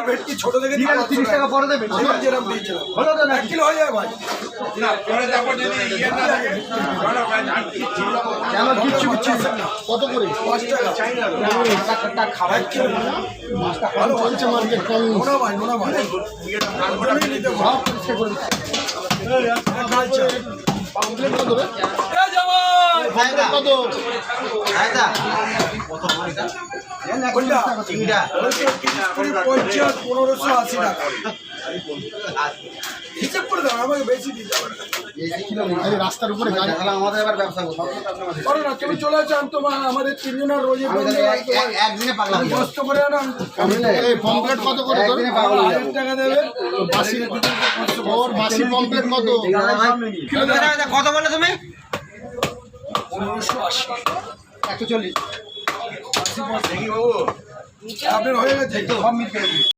ভেটকি ছোট থেকে 30 টাকা পরে দেবে যেরকম দিয়েছিলাম হলো তো না 1 কিলো হয়ে যাবে ভাই কেন কিচ্ছু কত করে 5 টাকা খাবার মাছটা ভালো চলছে মার্কেট কম নোনা ভাই নিতে সব পরিষ্কার করে দিচ্ছে পাম্পলেট কত রে কত ফায়দা কত পয়সা কোনটা চিংড়া 1580 টাকা হিসাব করে দাও আমাকে বেশি দিতে হবে রাস্তার উপরে গাড়ি তাহলে আমাদের এবার ব্যবসা করো না তুমি চলে আসো আমি তোমার আমাদের তিনজনের রোজে একদিনে পাগলা কষ্ট করে আনো এই পমপ্লেট কত করে তোর 1000 টাকা দেবে বাসি ওর বাসি পমপ্লেট কত কত বলে তুমি 1580 140 আপনার হয়ে গেছে